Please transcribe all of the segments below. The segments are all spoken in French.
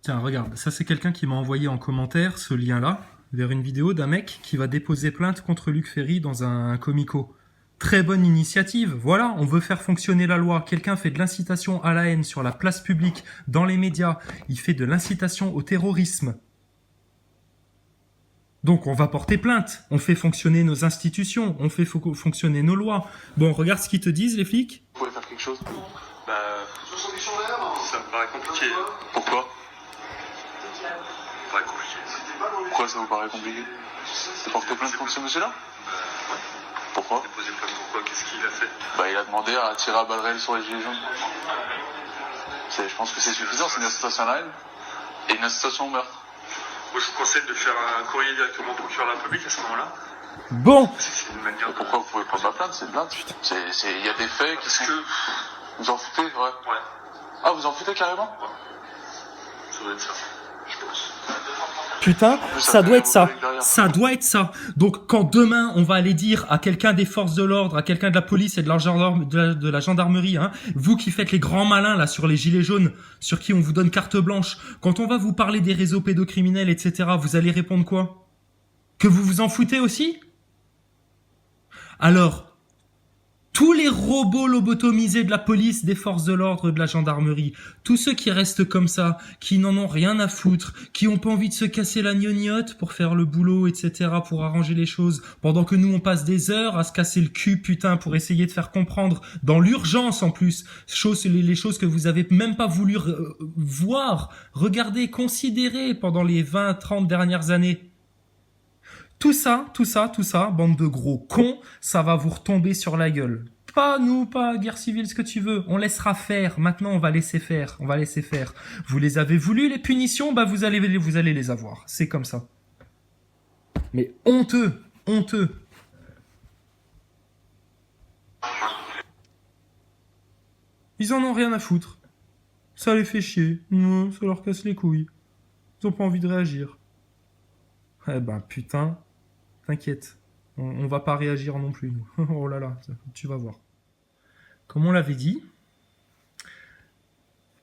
Tiens, regarde, ça c'est quelqu'un qui m'a envoyé en commentaire ce lien-là, vers une vidéo d'un mec qui va déposer plainte contre Luc Ferry dans un comico. Très bonne initiative, voilà, on veut faire fonctionner la loi. Quelqu'un fait de l'incitation à la haine sur la place publique, dans les médias, il fait de l'incitation au terrorisme. Donc on va porter plainte, on fait fonctionner nos institutions, on fait fonctionner nos lois. Bon, regarde ce qu'ils te disent les flics. Vous pouvez faire quelque chose? Bah, ça me paraît compliqué. Pourquoi? Ça me paraît compliqué. Pourquoi ça vous paraît compliqué? C'est porter plainte contre ce monsieur-là? Ouais. Pourquoi? Déposer plainte pourquoi? Qu'est-ce qu'il a fait? Bah il a demandé à tirer à balles réelles sur les gilets jaunes. Je pense que c'est suffisant, c'est une incitation à la haine et une incitation au meurtre. Moi, je vous conseille de faire un courrier directement au procureur de la République à ce moment-là. Bon, C'est une manière Et pourquoi vous pouvez prendre la plainte? C'est une plainte. Il y a des faits qui Parce sont... que... Vous en foutez? Ouais. Ouais, Ah, vous en foutez carrément? ça doit être ça, je pense. putain, Ça ça fait doit être ça. derrière. Ça doit être ça. Donc quand demain on va aller dire à quelqu'un des forces de l'ordre, à quelqu'un de la police et de la gendarmerie, hein, vous qui faites les grands malins là sur les gilets jaunes, sur qui on vous donne carte blanche, quand on va vous parler des réseaux pédocriminels, etc., vous allez répondre quoi? Que vous vous en foutez aussi? Alors, tous les robots lobotomisés de la police, des forces de l'ordre, de la gendarmerie, tous ceux qui restent comme ça, qui n'en ont rien à foutre, qui ont pas envie de se casser la gnognotte pour faire le boulot, etc., pour arranger les choses, pendant que nous on passe des heures à se casser le cul, putain, pour essayer de faire comprendre, dans l'urgence en plus, les choses que vous avez même pas voulu voir, regarder, considérer pendant les 20, 30 dernières années. Tout ça, bande de gros cons, ça va vous retomber sur la gueule. Pas nous, pas guerre civile, ce que tu veux. On laissera faire. Maintenant, on va laisser faire. On va laisser faire. Vous les avez voulu, les punitions, bah vous allez les avoir. C'est comme ça. Mais honteux, honteux. Ils en ont rien à foutre. Ça les fait chier. Ça leur casse les couilles. Ils ont pas envie de réagir. Eh ben, putain. T'inquiète, on va pas réagir non plus, nous. Oh là là, tu vas voir. Comme on l'avait dit,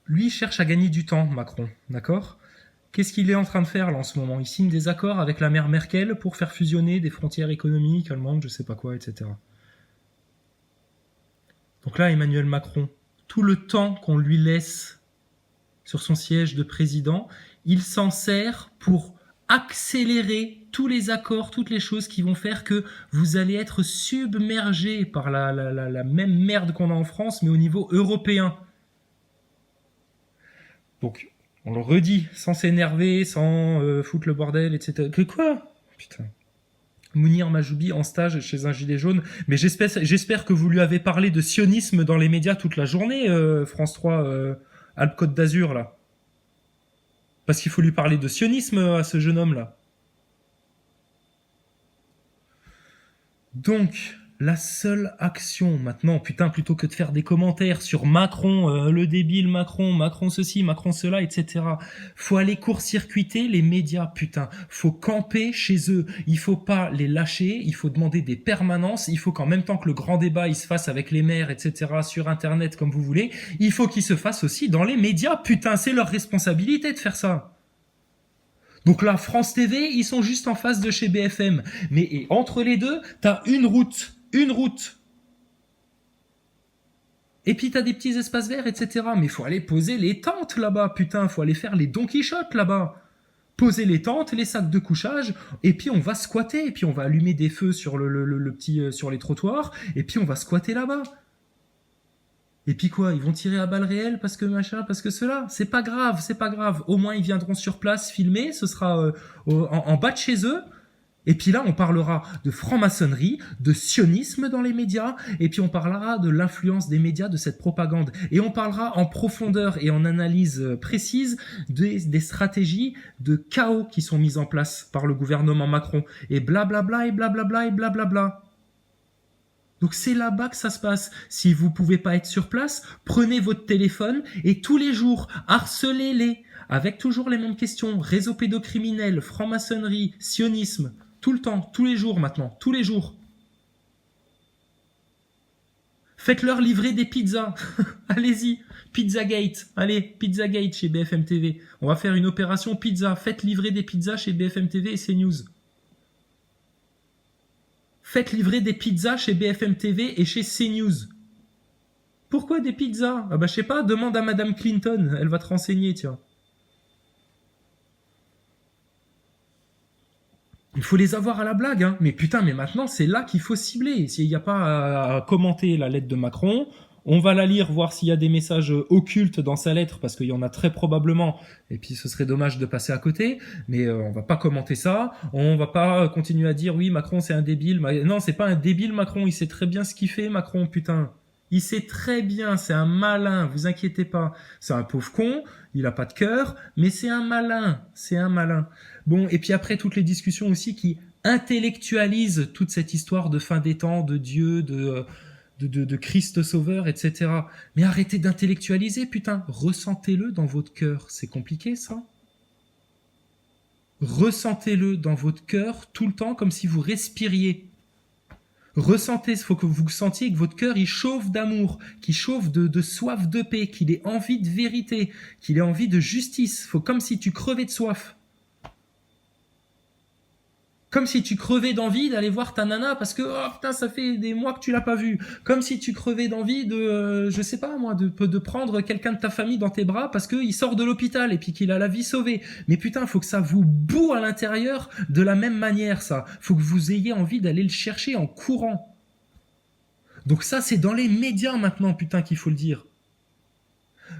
lui cherche à gagner du temps, Macron, d'accord? Qu'est-ce qu'il est en train de faire là en ce moment? Il signe des accords avec la mère Merkel pour faire fusionner des frontières économiques allemandes, je sais pas quoi, etc. Donc là, Emmanuel Macron, tout le temps qu'on lui laisse sur son siège de président, il s'en sert pour accélérer tous les accords, toutes les choses qui vont faire que vous allez être submergé par la même merde qu'on a en France, mais au niveau européen. Donc, on le redit, sans s'énerver, sans foutre le bordel, etc. Que quoi? Putain. Mounir Majoubi en stage chez un gilet jaune. Mais j'espère que vous lui avez parlé de sionisme dans les médias toute la journée, France 3, Alpes-Côte d'Azur, là. Parce qu'il faut lui parler de sionisme à ce jeune homme-là. Donc, la seule action maintenant, putain, plutôt que de faire des commentaires sur Macron, le débile Macron, Macron ceci, Macron cela, etc. Faut aller court-circuiter les médias, putain. Faut camper chez eux. Il faut pas les lâcher, il faut demander des permanences, il faut qu'en même temps que le grand débat il se fasse avec les maires, etc., sur Internet, comme vous voulez, il faut qu'il se fasse aussi dans les médias, putain, c'est leur responsabilité de faire ça. Donc là, France TV, ils sont juste en face de chez BFM. Mais entre les deux, t'as une route. Une route. Et puis t'as des petits espaces verts, etc. Mais faut aller poser les tentes là-bas, putain. Faut aller faire les Don Quichotte là-bas. Poser les tentes, les sacs de couchage, et puis on va squatter. Et puis on va allumer des feux sur le petit, sur les trottoirs. Et puis on va squatter là-bas. Et puis quoi, ils vont tirer à balles réelles parce que machin, parce que cela. C'est pas grave, c'est pas grave. Au moins ils viendront sur place filmer, ce sera en bas de chez eux. Et puis là, on parlera de franc-maçonnerie, de sionisme dans les médias, et puis on parlera de l'influence des médias de cette propagande. Et on parlera en profondeur et en analyse précise des stratégies de chaos qui sont mises en place par le gouvernement Macron. Et blablabla, et blablabla, et blablabla. Donc c'est là-bas que ça se passe. Si vous pouvez pas être sur place, prenez votre téléphone et tous les jours, harcelez-les. Avec toujours les mêmes questions. Réseau pédocriminel, franc-maçonnerie, sionisme. Tout le temps, tous les jours maintenant, tous les jours. Faites-leur livrer des pizzas. Allez-y, Pizzagate. Allez, Pizzagate chez BFM TV. On va faire une opération pizza. Faites livrer des pizzas chez BFM TV et CNews. Faites livrer des pizzas chez BFM TV et chez CNews. Pourquoi des pizzas? Ah bah je sais pas, demande à Madame Clinton, elle va te renseigner, tiens. Il faut les avoir à la blague, hein. Mais putain, mais maintenant, c'est là qu'il faut cibler. S'il n'y a pas à commenter la lettre de Macron, on va la lire, voir s'il y a des messages occultes dans sa lettre, parce qu'il y en a très probablement, et puis ce serait dommage de passer à côté, mais on va pas commenter ça, on va pas continuer à dire, oui, Macron, c'est un débile. Non, c'est pas un débile, Macron, il sait très bien ce qu'il fait, Macron, putain. Il sait très bien, c'est un malin, vous inquiétez pas. C'est un pauvre con, il a pas de cœur, mais c'est un malin, c'est un malin. Bon, et puis après, toutes les discussions aussi qui intellectualisent toute cette histoire de fin des temps, de Dieu, de Christ sauveur, etc. Mais arrêtez d'intellectualiser, putain. Ressentez-le dans votre cœur. C'est compliqué, ça? Ressentez-le dans votre cœur tout le temps comme si vous respiriez. Ressentez, il faut que vous sentiez que votre cœur il chauffe d'amour, qu'il chauffe de soif de paix, qu'il ait envie de vérité, qu'il ait envie de justice. Faut comme si tu crevais de soif. Comme si tu crevais d'envie d'aller voir ta nana parce que oh putain ça fait des mois que tu l'as pas vue. Comme si tu crevais d'envie de je sais pas moi de prendre quelqu'un de ta famille dans tes bras parce que il sort de l'hôpital et puis qu'il a la vie sauvée. Mais putain faut que ça vous boue à l'intérieur de la même manière ça. Faut que vous ayez envie d'aller le chercher en courant. Donc ça c'est dans les médias maintenant putain qu'il faut le dire.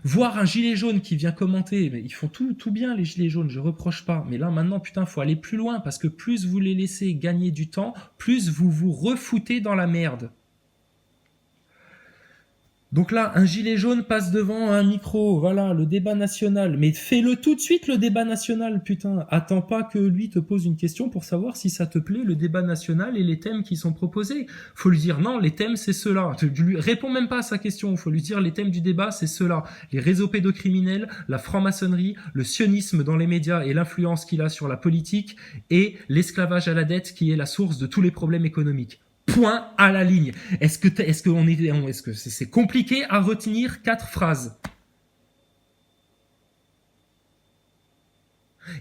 Voir un gilet jaune qui vient commenter, mais ils font tout bien les gilets jaunes, je reproche pas. Mais là maintenant, putain, faut aller plus loin parce que plus vous les laissez gagner du temps, plus vous vous refoutez dans la merde. Donc là, un gilet jaune passe devant un micro, voilà, le débat national. Mais fais-le tout de suite, le débat national, putain. Attends pas que lui te pose une question pour savoir si ça te plaît, le débat national et les thèmes qui sont proposés. Faut lui dire, non, les thèmes, c'est ceux-là. Tu lui réponds même pas à sa question. Faut lui dire, les thèmes du débat, c'est ceux-là. Les réseaux pédocriminels, la franc-maçonnerie, le sionisme dans les médias et l'influence qu'il a sur la politique, l'esclavage à la dette qui est la source de tous les problèmes économiques. Point à la ligne. Est-ce que c'est compliqué à retenir 4 phrases?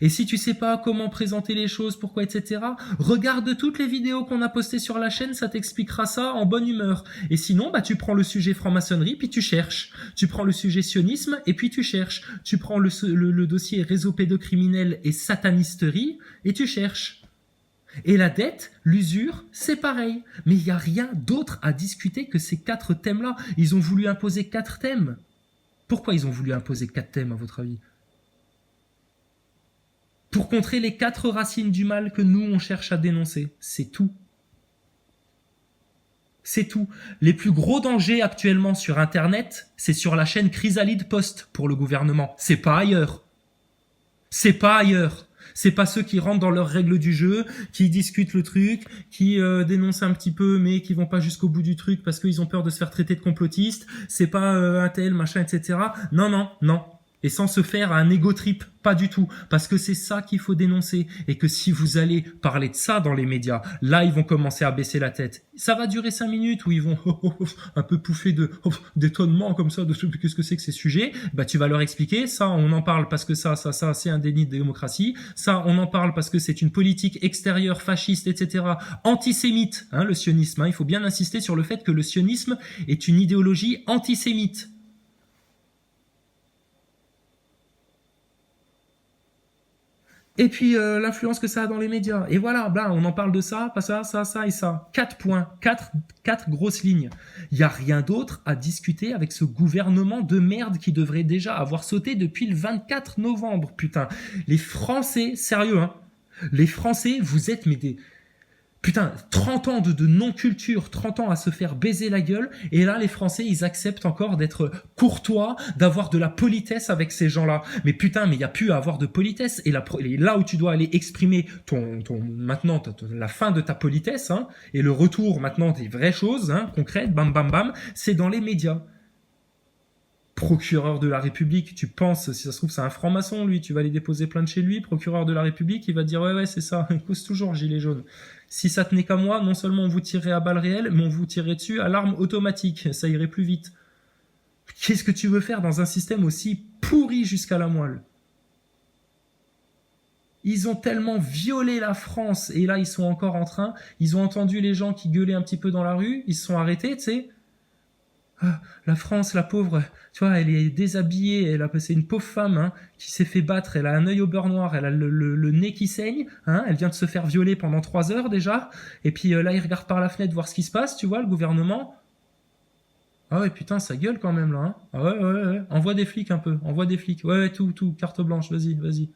Et si tu sais pas comment présenter les choses, pourquoi, etc., regarde toutes les vidéos qu'on a postées sur la chaîne, ça t'expliquera ça en bonne humeur. Et sinon, bah, tu prends le sujet franc-maçonnerie, puis tu cherches. Tu prends le sujet sionisme, et puis tu cherches. Tu prends le dossier réseau pédocriminel et satanisterie, et tu cherches. Et la dette, l'usure, c'est pareil. Mais il n'y a rien d'autre à discuter que ces 4 thèmes-là. Ils ont voulu imposer 4 thèmes. Pourquoi ils ont voulu imposer 4 thèmes, à votre avis? Pour contrer les 4 racines du mal que nous, on cherche à dénoncer. C'est tout. C'est tout. Les plus gros dangers actuellement sur Internet, c'est sur la chaîne Chrysalide Post pour le gouvernement. C'est pas ailleurs. C'est pas ailleurs. C'est pas ceux qui rentrent dans leurs règles du jeu, qui discutent le truc, qui dénoncent un petit peu, mais qui vont pas jusqu'au bout du truc parce qu'ils ont peur de se faire traiter de complotistes. C'est pas un tel, machin, etc. Non, non, non. Et sans se faire un ego trip, pas du tout. Parce que c'est ça qu'il faut dénoncer. Et que si vous allez parler de ça dans les médias, là, ils vont commencer à baisser la tête. Ça va durer 5 minutes où ils vont un peu pouffer d'étonnement comme ça, de qu'est-ce que c'est que ces sujets. Bah, tu vas leur expliquer. Ça, on en parle parce que ça, c'est un déni de démocratie. Ça, on en parle parce que c'est une politique extérieure, fasciste, etc. Antisémite, hein, le sionisme. Hein. Il faut bien insister sur le fait que le sionisme est une idéologie antisémite. Et puis l'influence que ça a dans les médias. Et voilà, bla, on en parle de ça, pas ça, ça, ça et ça. 4 points, 4 grosses lignes. Il n'y a rien d'autre à discuter avec ce gouvernement de merde qui devrait déjà avoir sauté depuis le 24 novembre, putain. Les Français, sérieux, hein. Les Français, vous êtes mais des... Putain, 30 ans de non-culture, 30 ans à se faire baiser la gueule, et là, les Français, ils acceptent encore d'être courtois, d'avoir de la politesse avec ces gens-là. Mais putain, mais il n'y a plus à avoir de politesse. Et là où tu dois aller exprimer maintenant, la fin de ta politesse, hein, et le retour maintenant des vraies choses, hein, concrètes, bam, bam, bam, c'est dans les médias. Procureur de la République, tu penses, si ça se trouve, c'est un franc-maçon, lui, tu vas aller déposer plainte chez lui, procureur de la République, il va dire, ouais, c'est ça, il cause toujours gilet jaune. Si ça tenait qu'à moi, non seulement on vous tirerait à balles réelles, mais on vous tirerait dessus à l'arme automatique. Ça irait plus vite. Qu'est-ce que tu veux faire dans un système aussi pourri jusqu'à la moelle? Ils ont tellement violé la France, et là ils sont encore en train, ils ont entendu les gens qui gueulaient un petit peu dans la rue, ils se sont arrêtés, tu sais. Ah, la France, la pauvre, tu vois, elle est déshabillée, c'est une pauvre femme hein, qui s'est fait battre, elle a un œil au beurre noir, elle a le nez qui saigne, hein, elle vient de se faire violer pendant 3 heures déjà, et puis là ils regardent par la fenêtre voir ce qui se passe, tu vois, le gouvernement. Ah ouais, putain, ça gueule quand même là, hein. Ah ouais, envoie des flics un peu, envoie des flics, ouais, tout, carte blanche, vas-y.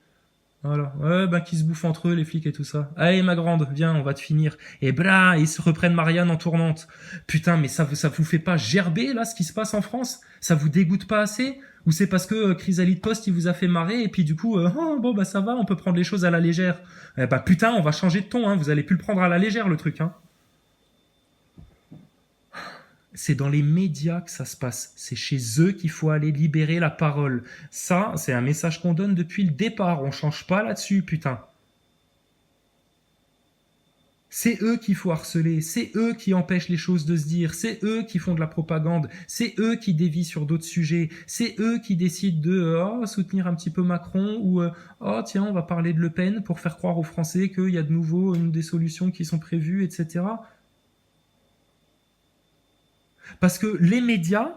Voilà. Ouais, bah, qui se bouffent entre eux, les flics et tout ça. Allez, ma grande, viens, on va te finir. Et blah, ils se reprennent Marianne en tournante. Putain, mais ça vous fait pas gerber, là, ce qui se passe en France? Ça vous dégoûte pas assez? Ou c'est parce que Chrysalide Post, il vous a fait marrer, et puis du coup, oh, bon, bah, ça va, on peut prendre les choses à la légère. Eh bah, putain, on va changer de ton, hein, vous allez plus le prendre à la légère, le truc, hein. C'est dans les médias que ça se passe. C'est chez eux qu'il faut aller libérer la parole. Ça, c'est un message qu'on donne depuis le départ. On change pas là-dessus, putain. C'est eux qu'il faut harceler. C'est eux qui empêchent les choses de se dire. C'est eux qui font de la propagande. C'est eux qui dévient sur d'autres sujets. C'est eux qui décident de soutenir un petit peu Macron ou oh tiens, on va parler de Le Pen pour faire croire aux Français qu'il y a de nouveau des solutions qui sont prévues, etc. Parce que les médias,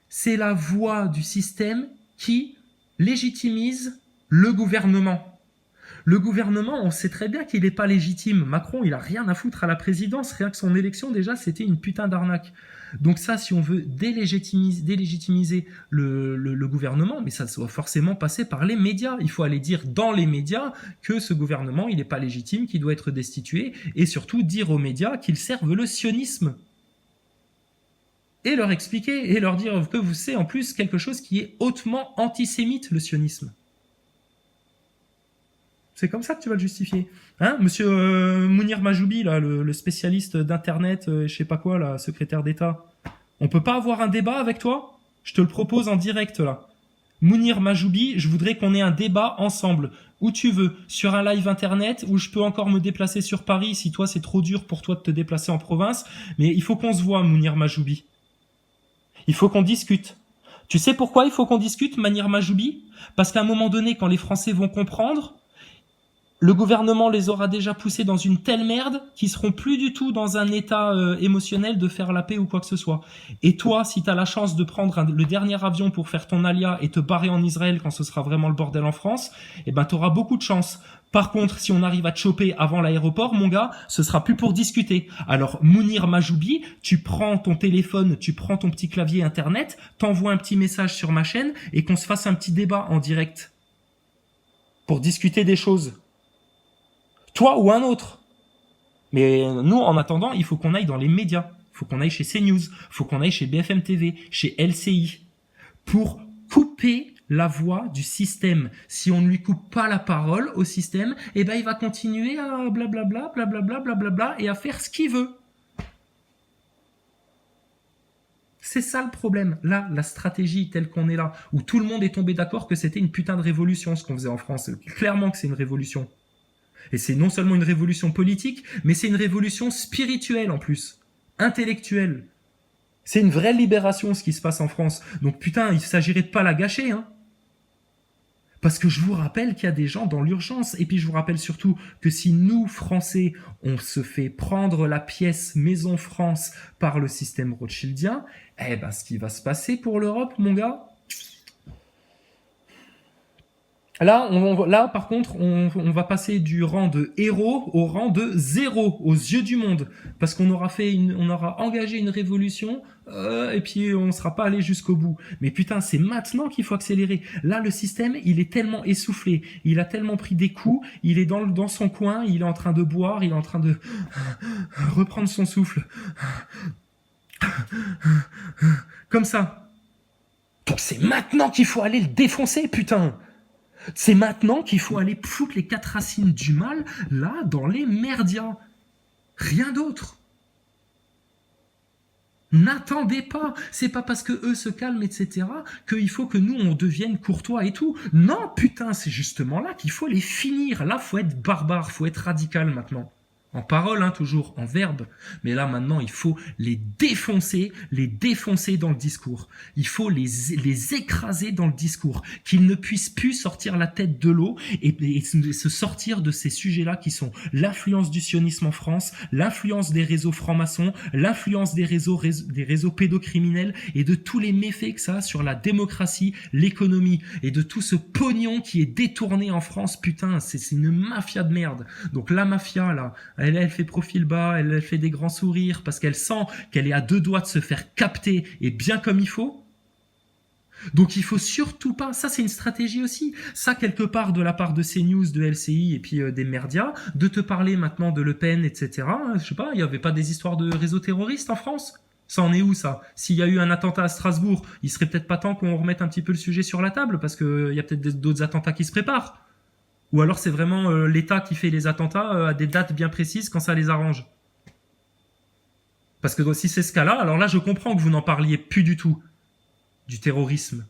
c'est la voix du système qui légitimise le gouvernement. Le gouvernement, on sait très bien qu'il n'est pas légitime. Macron, il a rien à foutre à la présidence. Rien que son élection, déjà, c'était une putain d'arnaque. Donc ça, si on veut délégitimiser le gouvernement, mais ça doit forcément passer par les médias. Il faut aller dire dans les médias que ce gouvernement, il n'est pas légitime, qu'il doit être destitué, et surtout dire aux médias qu'ils servent le sionisme. Et leur expliquer, et leur dire que c'est en plus quelque chose qui est hautement antisémite, le sionisme. C'est comme ça que tu vas le justifier. Hein, monsieur Mounir Majoubi, là, le spécialiste d'Internet, je sais pas quoi, là, secrétaire d'État. On peut pas avoir un débat avec toi? Je te le propose en direct, là. Mounir Majoubi, je voudrais qu'on ait un débat ensemble. Où tu veux, sur un live internet, où je peux encore me déplacer sur Paris, si toi c'est trop dur pour toi de te déplacer en province. Mais il faut qu'on se voit, Mounir Majoubi. Il faut qu'on discute. Tu sais pourquoi il faut qu'on discute, Mounir Majoubi? Parce qu'à un moment donné, quand les Français vont comprendre, le gouvernement les aura déjà poussés dans une telle merde qu'ils seront plus du tout dans un état émotionnel de faire la paix ou quoi que ce soit. Et toi, si t'as la chance de prendre le dernier avion pour faire ton alia et te barrer en Israël quand ce sera vraiment le bordel en France, eh ben t'auras beaucoup de chance. Par contre, si on arrive à te choper avant l'aéroport, mon gars, ce sera plus pour discuter. Alors, Mounir Majoubi, tu prends ton téléphone, tu prends ton petit clavier internet, t'envoies un petit message sur ma chaîne et qu'on se fasse un petit débat en direct pour discuter des choses. Toi ou un autre. Mais nous, en attendant, il faut qu'on aille dans les médias. Il faut qu'on aille chez CNews. Il faut qu'on aille chez BFM TV, chez LCI. Pour couper la voix du système. Si on ne lui coupe pas la parole au système, eh ben il va continuer à blablabla, et à faire ce qu'il veut. C'est ça le problème. Là, la stratégie telle qu'on est là, où tout le monde est tombé d'accord que c'était une putain de révolution, ce qu'on faisait en France. Clairement que c'est une révolution. Et c'est non seulement une révolution politique, mais c'est une révolution spirituelle en plus, intellectuelle. C'est une vraie libération ce qui se passe en France. Donc putain, il s'agirait de pas la gâcher, hein. Parce que je vous rappelle qu'il y a des gens dans l'urgence. Et puis je vous rappelle surtout que si nous, Français, on se fait prendre la pièce Maison France par le système rothschildien, eh ben ce qui va se passer pour l'Europe, mon gars, Là, par contre, on va passer du rang de héros au rang de zéro aux yeux du monde, parce qu'on aura on aura engagé une révolution et puis on sera pas allé jusqu'au bout. Mais putain, c'est maintenant qu'il faut accélérer. Là, le système, il est tellement essoufflé, il a tellement pris des coups, il est dans son coin, il est en train de boire, il est en train de reprendre son souffle, comme ça. Donc c'est maintenant qu'il faut aller le défoncer, putain. C'est maintenant qu'il faut aller foutre les 4 racines du mal, là, dans les merdias. Rien d'autre. N'attendez pas. C'est pas parce que eux se calment, etc., qu'il faut que nous, on devienne courtois et tout. Non, putain, c'est justement là qu'il faut les finir. Là, faut être barbare, faut être radical maintenant. En parole, hein, toujours, en verbe. Mais là, maintenant, il faut les défoncer dans le discours. Il faut les écraser dans le discours. Qu'ils ne puissent plus sortir la tête de l'eau et se sortir de ces sujets-là qui sont l'influence du sionisme en France, l'influence des réseaux francs-maçons, l'influence des réseaux pédocriminels et de tous les méfaits que ça a sur la démocratie, l'économie et de tout ce pognon qui est détourné en France. Putain, c'est une mafia de merde. Donc la mafia, là, elle fait profil bas, elle fait des grands sourires parce qu'elle sent qu'elle est à 2 doigts de se faire capter et bien comme il faut. Donc il faut surtout pas, ça c'est une stratégie aussi, ça quelque part de la part de CNews, de LCI et puis des médias, de te parler maintenant de Le Pen, etc. Je sais pas, il y avait pas des histoires de réseaux terroristes en France ? Ça en est où ça ? S'il y a eu un attentat à Strasbourg, il serait peut-être pas temps qu'on remette un petit peu le sujet sur la table parce que il y a peut-être d'autres attentats qui se préparent. Ou alors c'est vraiment l'État qui fait les attentats à des dates bien précises quand ça les arrange. Parce que si c'est ce cas-là, alors là je comprends que vous n'en parliez plus du tout du terrorisme.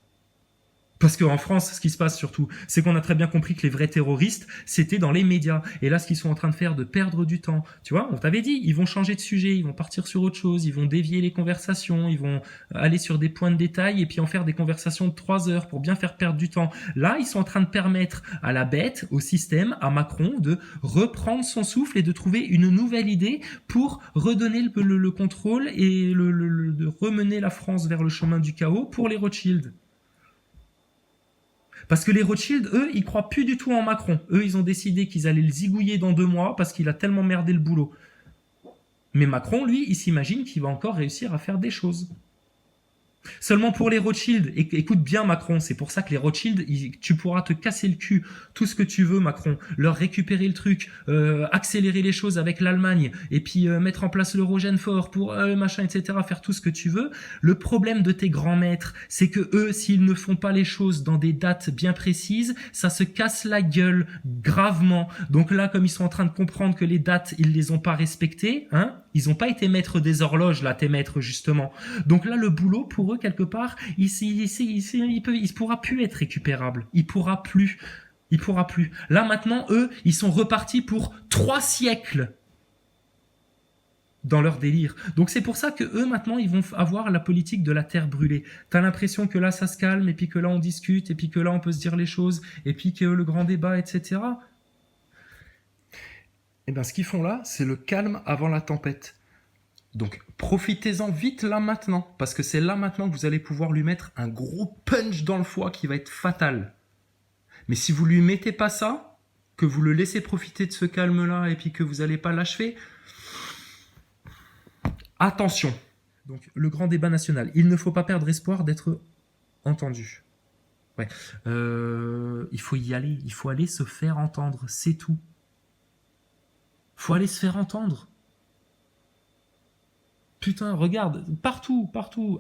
Parce qu'en France, ce qui se passe surtout, c'est qu'on a très bien compris que les vrais terroristes, c'était dans les médias. Et là, ce qu'ils sont en train de faire, de perdre du temps. Tu vois, on t'avait dit, ils vont changer de sujet, ils vont partir sur autre chose, ils vont dévier les conversations, ils vont aller sur des points de détail et puis en faire des conversations de 3 heures pour bien faire perdre du temps. Là, ils sont en train de permettre à la bête, au système, à Macron, de reprendre son souffle et de trouver une nouvelle idée pour redonner le contrôle et de remener la France vers le chemin du chaos pour les Rothschild. Parce que les Rothschild, eux, ils croient plus du tout en Macron. Eux, ils ont décidé qu'ils allaient le zigouiller dans 2 mois parce qu'il a tellement merdé le boulot. Mais Macron, lui, il s'imagine qu'il va encore réussir à faire des choses. Seulement pour les Rothschild, écoute bien Macron, c'est pour ça que les Rothschild, tu pourras te casser le cul, tout ce que tu veux Macron, leur récupérer le truc, accélérer les choses avec l'Allemagne, et puis mettre en place l'eurogène fort pour machin, etc., faire tout ce que tu veux. Le problème de tes grands maîtres, c'est que eux, s'ils ne font pas les choses dans des dates bien précises, ça se casse la gueule gravement. Donc là, comme ils sont en train de comprendre que les dates, ils les ont pas respectées, hein, ils ont pas été maîtres des horloges, là, tes maîtres, justement. Donc là, le boulot, pour eux, quelque part, il pourra plus être récupérable. Il pourra plus. Là, maintenant, eux, ils sont repartis pour 3 siècles dans leur délire. Donc c'est pour ça que eux, maintenant, ils vont avoir la politique de la terre brûlée. T'as l'impression que là, ça se calme, et puis que là, on discute, et puis que là, on peut se dire les choses, et puis que le grand débat, etc. Eh bien, ce qu'ils font là, c'est le calme avant la tempête. Donc, profitez-en vite là maintenant, parce que c'est là maintenant que vous allez pouvoir lui mettre un gros punch dans le foie qui va être fatal. Mais si vous lui mettez pas ça, que vous le laissez profiter de ce calme-là et puis que vous n'allez pas l'achever, attention. Donc, le grand débat national, il ne faut pas perdre espoir d'être entendu. Ouais. Il faut y aller, il faut aller se faire entendre, c'est tout. Faut aller se faire entendre. Putain, regarde, partout,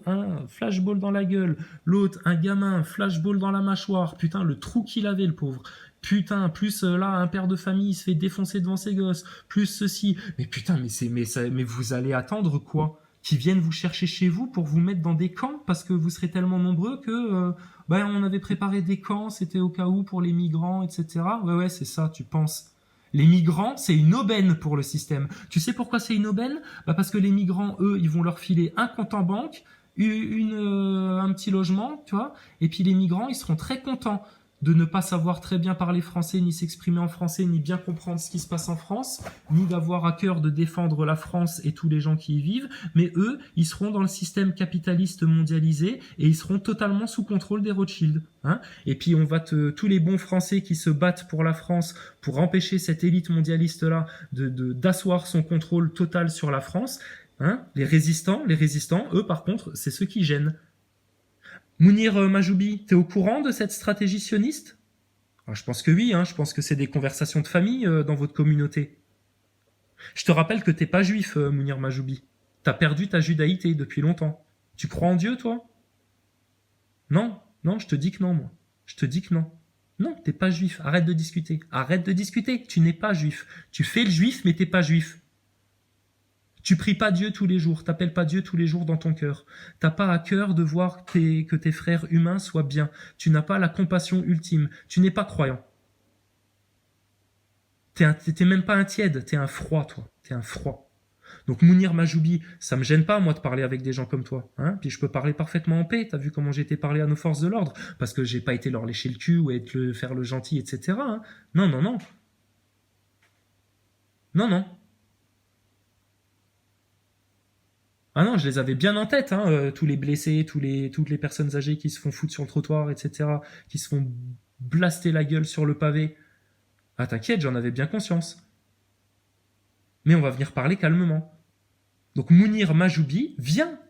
un flashball dans la gueule, l'autre, un gamin, flashball dans la mâchoire, putain, le trou qu'il avait, le pauvre. Putain, plus là, un père de famille, il se fait défoncer devant ses gosses, plus ceci. Mais putain, mais vous allez attendre quoi ? Qu'ils viennent vous chercher chez vous pour vous mettre dans des camps parce que vous serez tellement nombreux que on avait préparé des camps, c'était au cas où pour les migrants, etc. Ouais, c'est ça, tu penses. Les migrants, c'est une aubaine pour le système. Tu sais pourquoi c'est une aubaine ? Parce que les migrants, eux, ils vont leur filer un compte en banque, un petit logement, tu vois, et puis les migrants, ils seront très contents de ne pas savoir très bien parler français, ni s'exprimer en français, ni bien comprendre ce qui se passe en France, ni d'avoir à cœur de défendre la France et tous les gens qui y vivent, mais eux, ils seront dans le système capitaliste mondialisé et ils seront totalement sous contrôle des Rothschild. Hein, et puis on va tous les bons Français qui se battent pour la France, pour empêcher cette élite mondialiste-là d'asseoir son contrôle total sur la France, hein, les résistants, eux par contre, c'est ceux qui gênent. Mounir Majoubi, t'es au courant de cette stratégie sioniste ? Je pense que oui, hein, je pense que c'est des conversations de famille dans votre communauté. Je te rappelle que t'es pas juif, Mounir Majoubi. T'as perdu ta judaïté depuis longtemps. Tu crois en Dieu, toi ? Non, je te dis que non, moi. Je te dis que non. Non, t'es pas juif. Arrête de discuter. Tu n'es pas juif. Tu fais le juif, mais t'es pas juif. Tu pries pas Dieu tous les jours, t'appelles pas Dieu tous les jours dans ton cœur. T'as pas à cœur de voir que tes frères humains soient bien. Tu n'as pas la compassion ultime. Tu n'es pas croyant. T'es même pas un tiède, t'es un froid, toi. T'es un froid. Donc Mounir Majoubi, ça me gêne pas, moi, de parler avec des gens comme toi. Hein, puis je peux parler parfaitement en paix. T'as vu comment j'ai été parler à nos forces de l'ordre? Parce que j'ai pas été leur lécher le cul ou faire le gentil, etc. Hein. Non, non, non. Non, non. Ah non, je les avais bien en tête, hein, tous les blessés, toutes les personnes âgées qui se font foutre sur le trottoir, etc., qui se font blaster la gueule sur le pavé. Ah t'inquiète, j'en avais bien conscience. Mais on va venir parler calmement. Donc Mounir Majoubi, viens.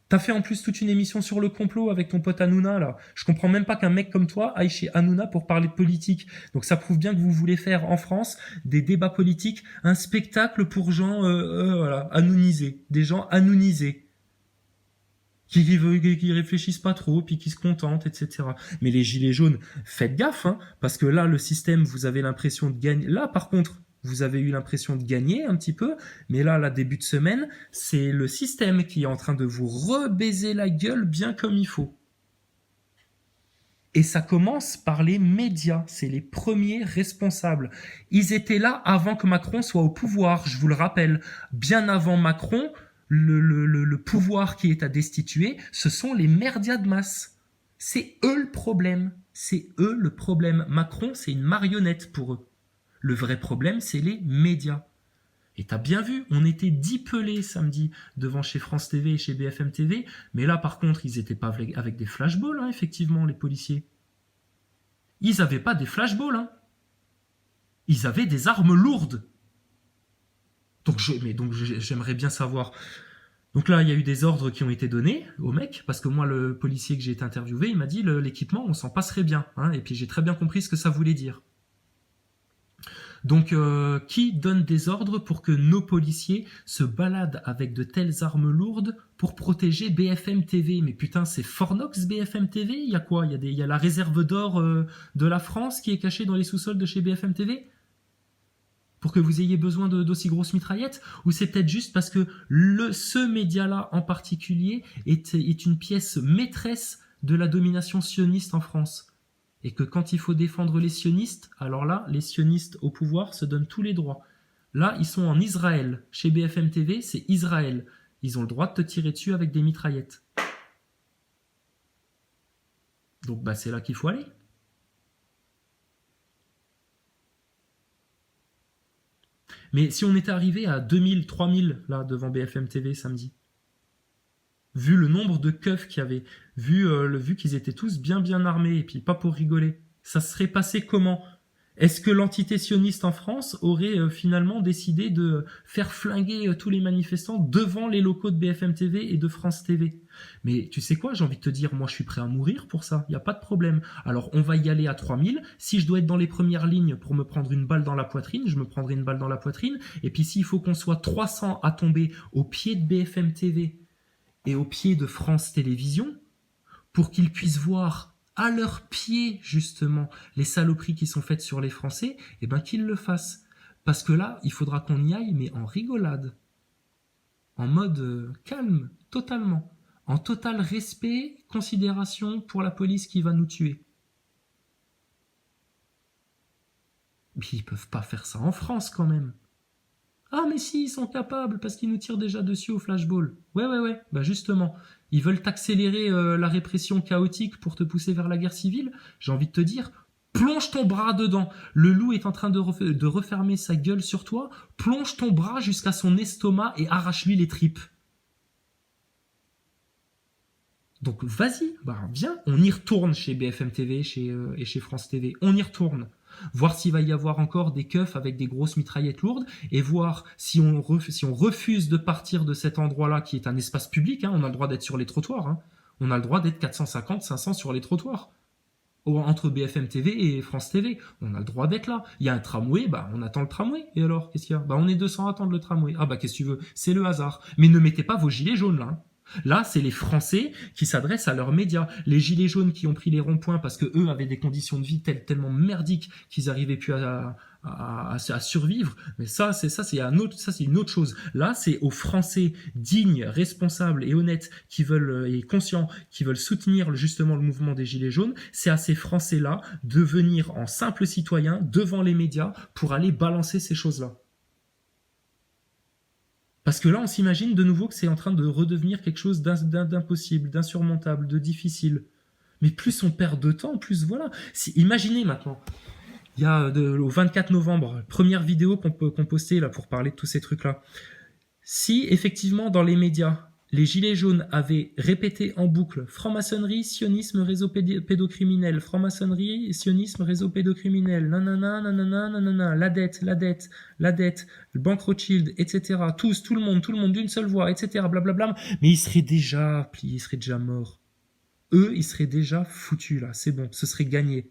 T'as fait en plus toute une émission sur le complot avec ton pote Hanouna, là. Je comprends même pas qu'un mec comme toi aille chez Hanouna pour parler de politique. Donc ça prouve bien que vous voulez faire en France des débats politiques, un spectacle pour gens voilà, anonymisés. Des gens anonymisés. Qui réfléchissent pas trop, puis qui se contentent, etc. Mais les gilets jaunes, faites gaffe, hein, parce que là, le système, vous avez l'impression de gagner. Là, par contre, vous avez eu l'impression de gagner un petit peu, mais là, début de semaine, c'est le système qui est en train de vous rebaiser la gueule bien comme il faut. Et ça commence par les médias, c'est les premiers responsables. Ils étaient là avant que Macron soit au pouvoir, je vous le rappelle. Bien avant Macron, le pouvoir qui est à destituer, ce sont les merdias de masse. C'est eux le problème. C'est eux le problème. Macron, c'est une marionnette pour eux. Le vrai problème, c'est les médias. Et t'as bien vu, on était 10 pelés samedi devant chez France TV et chez BFM TV, mais là par contre, ils étaient pas avec des flashballs, hein, effectivement, les policiers. Ils avaient pas des flashballs, hein. Ils avaient des armes lourdes. Donc j'aimerais bien savoir. Donc là, il y a eu des ordres qui ont été donnés au mec, parce que moi, le policier que j'ai été interviewé, il m'a dit l'équipement, on s'en passerait bien. Hein, et puis j'ai très bien compris ce que ça voulait dire. Donc, qui donne des ordres pour que nos policiers se baladent avec de telles armes lourdes pour protéger BFM TV? Mais putain, c'est Fornox BFM TV? Il y a quoi? Il y a la réserve d'or de la France qui est cachée dans les sous-sols de chez BFM TV? Pour que vous ayez besoin d'aussi grosses mitraillettes? Ou c'est peut-être juste parce que ce média-là en particulier est une pièce maîtresse de la domination sioniste en France? Et que quand il faut défendre les sionistes, alors là, les sionistes au pouvoir se donnent tous les droits. Là, ils sont en Israël. Chez BFM TV, c'est Israël. Ils ont le droit de te tirer dessus avec des mitraillettes. Donc, c'est là qu'il faut aller. Mais si on était arrivé à 2000, 3000, là, devant BFM TV samedi, vu le nombre de keufs qu'il y avait, vu qu'ils étaient tous bien armés, et puis pas pour rigoler, ça serait passé comment? Est-ce que l'entité sioniste en France aurait finalement décidé de faire flinguer tous les manifestants devant les locaux de BFM TV et de France TV? Mais tu sais quoi, j'ai envie de te dire, moi je suis prêt à mourir pour ça, il n'y a pas de problème. Alors on va y aller à 3000, si je dois être dans les premières lignes pour me prendre une balle dans la poitrine, je me prendrai une balle dans la poitrine, et puis s'il faut qu'on soit 300 à tomber au pied de BFM TV, et au pied de France Télévisions, pour qu'ils puissent voir à leurs pieds, justement, les saloperies qui sont faites sur les Français, et qu'ils le fassent. Parce que là, il faudra qu'on y aille, mais en rigolade. En mode calme, totalement. En total respect, considération pour la police qui va nous tuer. Mais ils peuvent pas faire ça en France, quand même. Ah mais si, ils sont capables, parce qu'ils nous tirent déjà dessus au flashball. Ouais, justement, ils veulent t'accélérer la répression chaotique pour te pousser vers la guerre civile. J'ai envie de te dire, plonge ton bras dedans. Le loup est en train de refermer sa gueule sur toi, plonge ton bras jusqu'à son estomac et arrache-lui les tripes. Donc vas-y, viens, on y retourne chez BFM TV et chez France TV, on y retourne. Voir s'il va y avoir encore des keufs avec des grosses mitraillettes lourdes et voir si on refuse de partir de cet endroit-là qui est un espace public, hein, on a le droit d'être sur les trottoirs, hein, on a le droit d'être 450, 500 sur les trottoirs. Entre BFM TV et France TV, on a le droit d'être là. Il y a un tramway, on attend le tramway. Et alors, qu'est-ce qu'il y a? On est 200 à attendre le tramway. Ah qu'est-ce que tu veux? C'est le hasard. Mais ne mettez pas vos gilets jaunes là. Hein. Là, c'est les Français qui s'adressent à leurs médias. Les gilets jaunes qui ont pris les ronds-points parce que eux avaient des conditions de vie tellement merdiques qu'ils n'arrivaient plus à survivre. Mais ça, c'est une autre chose. Là, c'est aux Français dignes, responsables et honnêtes et conscients qui veulent soutenir justement le mouvement des gilets jaunes. C'est à ces Français-là de venir en simples citoyens devant les médias pour aller balancer ces choses-là. Parce que là, on s'imagine de nouveau que c'est en train de redevenir quelque chose d'impossible, d'insurmontable, de difficile. Mais plus on perd de temps, plus voilà. Imaginez maintenant, il y a au 24 novembre, première vidéo qu'on postait là pour parler de tous ces trucs-là. Si effectivement dans les médias, les gilets jaunes avaient répété en boucle franc-maçonnerie, sionisme, réseau pédocriminel, franc-maçonnerie, sionisme, réseau pédocriminel, nanana, nanana, nanana, la dette, le banque Rothschild, etc. Tout le monde d'une seule voix, etc. Blablabla. Mais ils seraient déjà pliés, ils seraient déjà morts. Eux, ils seraient déjà foutus là, c'est bon, ce serait gagné.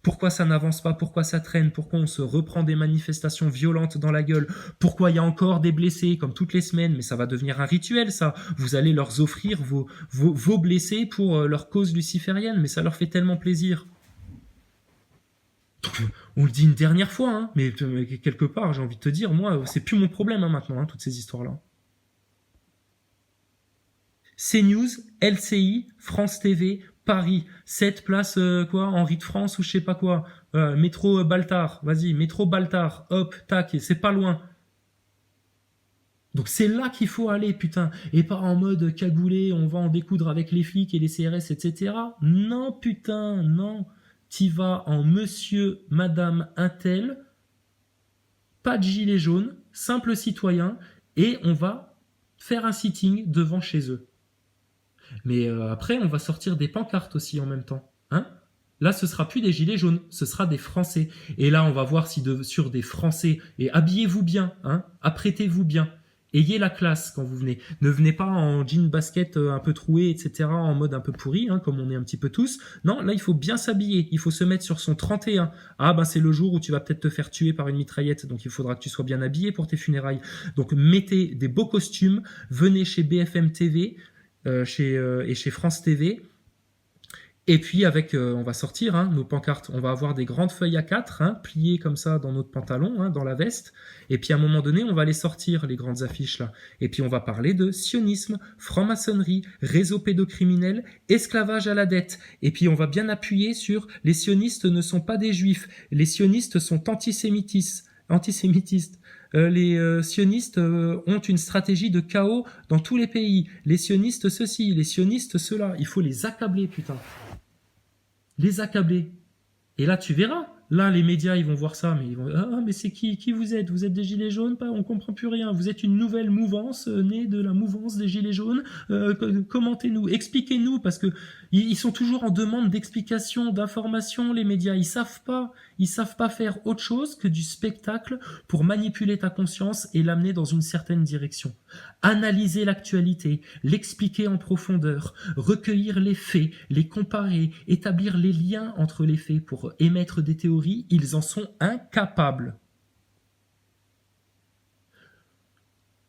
Pourquoi ça n'avance pas? Pourquoi ça traîne? Pourquoi on se reprend des manifestations violentes dans la gueule? Pourquoi il y a encore des blessés comme toutes les semaines? Mais ça va devenir un rituel, ça. Vous allez leur offrir vos blessés pour leur cause luciférienne, mais ça leur fait tellement plaisir. On le dit une dernière fois, hein, mais quelque part, j'ai envie de te dire, moi, c'est plus mon problème hein, maintenant, hein, toutes ces histoires-là. CNews, LCI, France TV, Paris, 7 places Henri de France ou je sais pas quoi, métro Baltard, vas-y, métro Baltard, hop, tac, c'est pas loin. Donc c'est là qu'il faut aller, putain, et pas en mode cagoulé, on va en découdre avec les flics et les CRS, etc. Non, putain, non, t'y vas en monsieur, madame, untel, pas de gilet jaune, simple citoyen, et on va faire un sitting devant chez eux. Mais après, on va sortir des pancartes aussi en même temps. Hein, là, ce sera plus des gilets jaunes, ce sera des Français. Et là, on va voir si sur des Français, et habillez-vous bien, hein, apprêtez-vous bien. Ayez la classe quand vous venez. Ne venez pas en jean basket un peu troué, etc., en mode un peu pourri, hein, comme on est un petit peu tous. Non, là, il faut bien s'habiller. Il faut se mettre sur son 31. Ah, ben c'est le jour où tu vas peut-être te faire tuer par une mitraillette, donc il faudra que tu sois bien habillé pour tes funérailles. Donc, mettez des beaux costumes, venez chez BFM TV, et chez France TV. Et puis avec, on va sortir hein, nos pancartes, on va avoir des grandes feuilles A4 hein, pliées comme ça dans notre pantalon, hein, dans la veste. Et puis à un moment donné, on va les sortir, les grandes affiches là. Et puis on va parler de sionisme, franc-maçonnerie, réseau pédocriminel, esclavage à la dette. Et puis on va bien appuyer sur les sionistes ne sont pas des juifs, les sionistes sont antisémitistes. Les sionistes ont une stratégie de chaos dans tous les pays. Les sionistes ceci, les sionistes cela. Il faut les accabler, putain. Les accabler. Et là, tu verras. Là, les médias, ils vont voir ça, mais ils vont mais c'est qui vous êtes? Vous êtes des gilets jaunes? Pas, on comprend plus rien. Vous êtes une nouvelle mouvance née de la mouvance des gilets jaunes. Commentez-nous, expliquez-nous, parce que ils sont toujours en demande d'explications, d'informations. Les médias, ils savent pas faire autre chose que du spectacle pour manipuler ta conscience et l'amener dans une certaine direction. Analyser l'actualité, l'expliquer en profondeur, recueillir les faits, les comparer, établir les liens entre les faits pour émettre des théories, ils en sont incapables.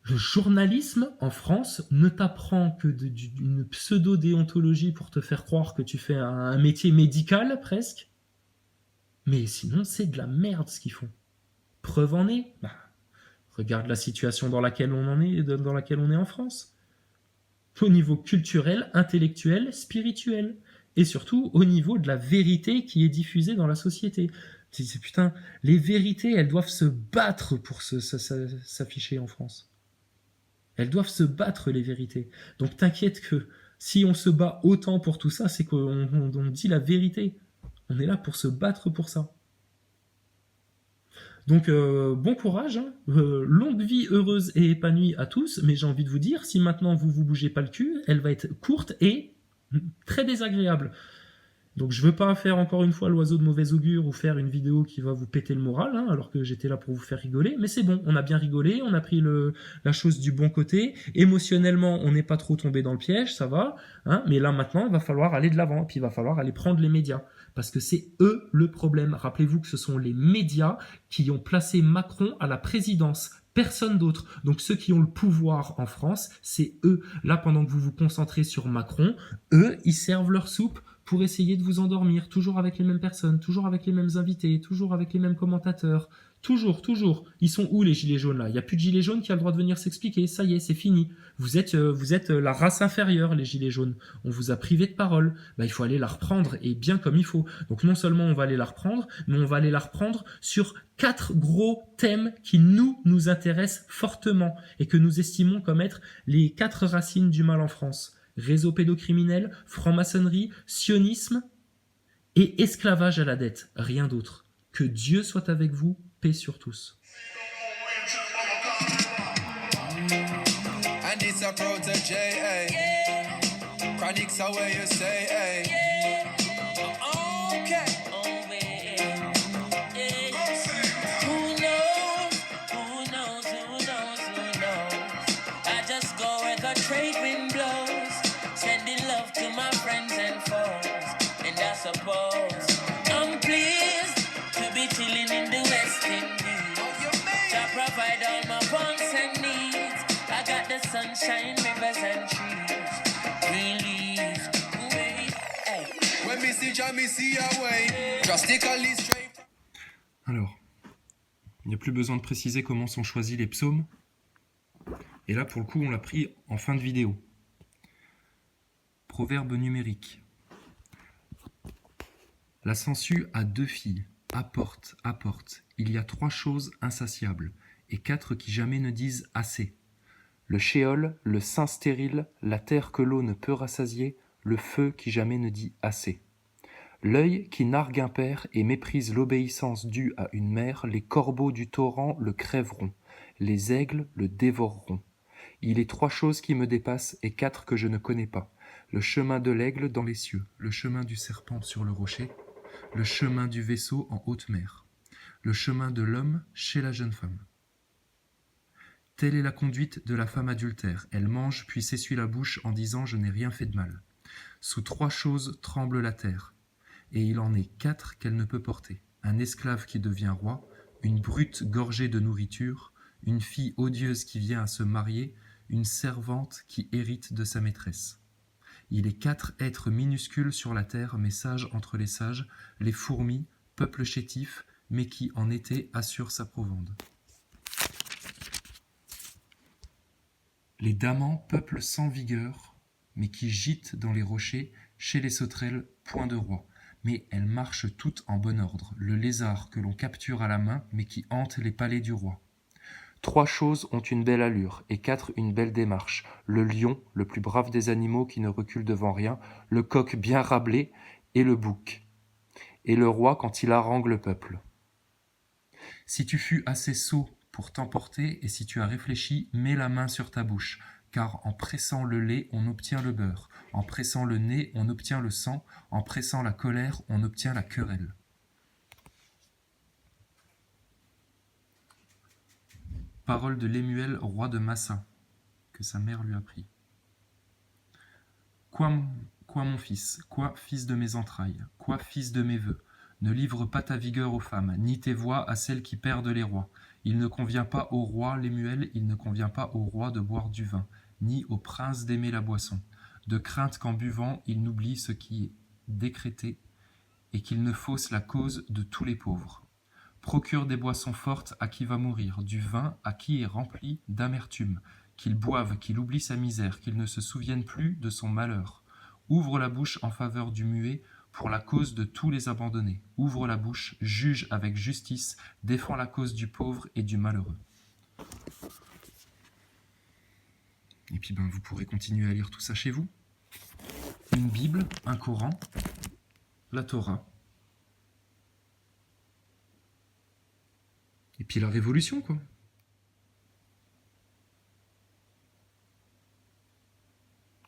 Le journalisme en France ne t'apprend que d'une pseudo-déontologie pour te faire croire que tu fais un métier médical presque. Mais sinon, c'est de la merde ce qu'ils font. Preuve en est, regarde la situation dans laquelle on est en France. Au niveau culturel, intellectuel, spirituel. Et surtout au niveau de la vérité qui est diffusée dans la société. Putain, les vérités, elles doivent se battre pour s'afficher en France. Elles doivent se battre, les vérités. Donc t'inquiète que si on se bat autant pour tout ça, c'est qu'on dit la vérité. On est là pour se battre pour ça. Donc bon courage, hein. Longue vie heureuse et épanouie à tous, mais j'ai envie de vous dire, si maintenant vous bougez pas le cul, elle va être courte et très désagréable. Donc je veux pas faire encore une fois l'oiseau de mauvais augure ou faire une vidéo qui va vous péter le moral, hein, alors que j'étais là pour vous faire rigoler, mais c'est bon, on a bien rigolé, on a pris la chose du bon côté, émotionnellement on n'est pas trop tombé dans le piège, ça va, hein, mais là maintenant il va falloir aller de l'avant, puis il va falloir aller prendre les médias, parce que c'est eux le problème. Rappelez-vous que ce sont les médias qui ont placé Macron à la présidence, personne d'autre. Donc ceux qui ont le pouvoir en France, c'est eux. Là, pendant que vous vous concentrez sur Macron, eux, ils servent leur soupe pour essayer de vous endormir, toujours avec les mêmes personnes, toujours avec les mêmes invités, toujours avec les mêmes commentateurs, Toujours, toujours. Ils sont où les gilets jaunes là? Il n'y a plus de gilets jaunes qui a le droit de venir s'expliquer. Ça y est, c'est fini. Vous êtes la race inférieure, les gilets jaunes. On vous a privé de parole. Bah, il faut aller la reprendre et bien comme il faut. Donc non seulement on va aller la reprendre, mais on va aller la reprendre sur 4 gros thèmes qui nous intéressent fortement et que nous estimons comme être les 4 racines du mal en France. Réseau pédocriminel, franc-maçonnerie, sionisme et esclavage à la dette. Rien d'autre. Que Dieu soit avec vous, paix sur tous. And it's a protege, eh? Chronics are where you say, eh? Okay. Who knows? Who knows? Who knows? Who knows? I just go where the trade wind blows, sending love to my friends and foes. And I suppose I'm pleased to be chilling in the West Indies. To provide all my wants and needs. I got the sunshine, rivers and trees. Relief, wait, hey. When me see Jah, me see a way. Drastically straight. Alors, il n'y a plus besoin de préciser comment sont choisis les psaumes. Et là, pour le coup, on l'a pris en fin de vidéo. Proverbe numérique. La sangsue a 2 filles. Apporte, apporte. Il y a 3 choses insatiables, et 4 qui jamais ne disent assez. Le shéol, le sein stérile, la terre que l'eau ne peut rassasier, le feu qui jamais ne dit assez. L'œil qui nargue un père et méprise l'obéissance due à une mère, les corbeaux du torrent le crèveront, les aigles le dévoreront. Il est 3 choses qui me dépassent et 4 que je ne connais pas. Le chemin de l'aigle dans les cieux, le chemin du serpent sur le rocher, le chemin du vaisseau en haute mer, le chemin de l'homme chez la jeune femme. Telle est la conduite de la femme adultère. Elle mange puis s'essuie la bouche en disant « Je n'ai rien fait de mal ». Sous 3 choses tremble la terre, et il en est 4 qu'elle ne peut porter. Un esclave qui devient roi, une brute gorgée de nourriture, une fille odieuse qui vient à se marier, une servante qui hérite de sa maîtresse. Il est 4 êtres minuscules sur la terre, mais sages entre les sages, les fourmis, peuple chétif, mais qui en été assure sa provende. Les damans, peuple sans vigueur, mais qui gîtent dans les rochers, chez les sauterelles, point de roi. Mais elles marchent toutes en bon ordre. Le lézard que l'on capture à la main, mais qui hante les palais du roi. 3 choses ont une belle allure, et 4 une belle démarche. Le lion, le plus brave des animaux qui ne recule devant rien, le coq bien rablé, et le bouc. Et le roi quand il harangue le peuple. Si tu fus assez sot pour t'emporter, et si tu as réfléchi, mets la main sur ta bouche, car en pressant le lait, on obtient le beurre, en pressant le nez, on obtient le sang, en pressant la colère, on obtient la querelle. Parole de Lémuel, roi de Massa, que sa mère lui a pris. Quoi mon fils, quoi fils de mes entrailles, quoi fils de mes vœux, ne livre pas ta vigueur aux femmes, ni tes voix à celles qui perdent les rois. Il ne convient pas au roi, Lémuel, il ne convient pas au roi de boire du vin, ni au prince d'aimer la boisson, de crainte qu'en buvant, il n'oublie ce qui est décrété, et qu'il ne fausse la cause de tous les pauvres. Procure des boissons fortes à qui va mourir, du vin à qui est rempli d'amertume, qu'il boive, qu'il oublie sa misère, qu'il ne se souvienne plus de son malheur. Ouvre la bouche en faveur du muet, pour la cause de tous les abandonnés. Ouvre la bouche, juge avec justice, défends la cause du pauvre et du malheureux. Et puis vous pourrez continuer à lire tout ça chez vous. Une Bible, un Coran, la Torah. Et puis la Révolution, quoi.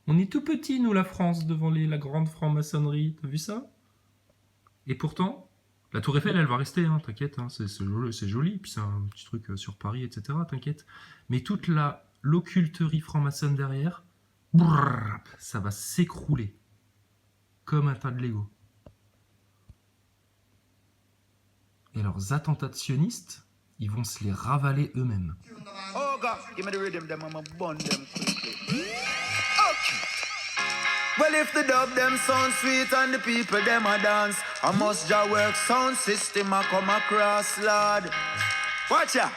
On est tout petit, nous, la France, devant la grande franc-maçonnerie. T'as vu ça? Et pourtant, la Tour Eiffel, elle va rester, hein, t'inquiète, hein, c'est joli, puis c'est un petit truc sur Paris, etc., t'inquiète. Mais toute l'occulterie franc-maçonne derrière, brrr, ça va s'écrouler. Comme un tas de Lego. Et leurs attentats sionistes, ils vont se les ravaler eux-mêmes. Oh God, give me the rhythm, them I'ma burn them quickly. Okay. Well, if the dub them sound sweet and the people them a dance, I must just work sound system I come across, Lord. Watch ya.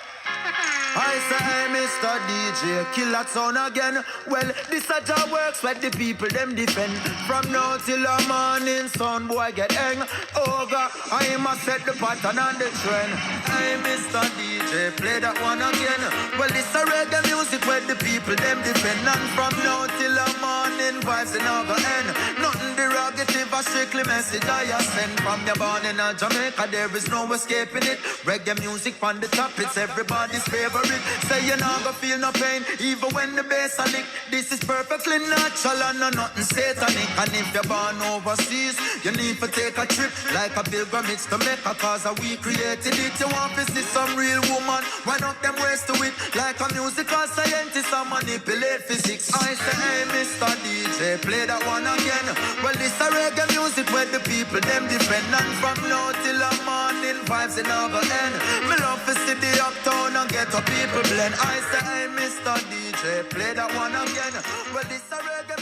I say, hey, Mr. DJ, kill that sound again. Well, this a job works where the people them defend. From now till the morning, son boy get hang over. I must set the pattern and the trend. Hey, Mr. DJ, play that one again. Well, this a reggae music where the people them defend. And from now till the morning, vibes in over end. Nothing derogative, a strictly message I send. From your born in Jamaica, there is no escaping it. Reggae music on the top, it's everybody's favorite. Say you're not gonna feel no pain, even when the bass a lick. This is perfectly natural and no nothing satanic. And if you're born overseas, you need to take a trip like a pilgrimage to Mecca, cause we created it. You want to see some real woman, why not them ways to it? Like a musical scientist, I manipulate physics. I say, hey, Mr. DJ, play that one again. Well, this a reggae music where the people them depend. And from now till the morning, vibes in over end. Me love to see the uptown and get up people blend. I say, hey, Mr. DJ, play that one again. Well, this a reggae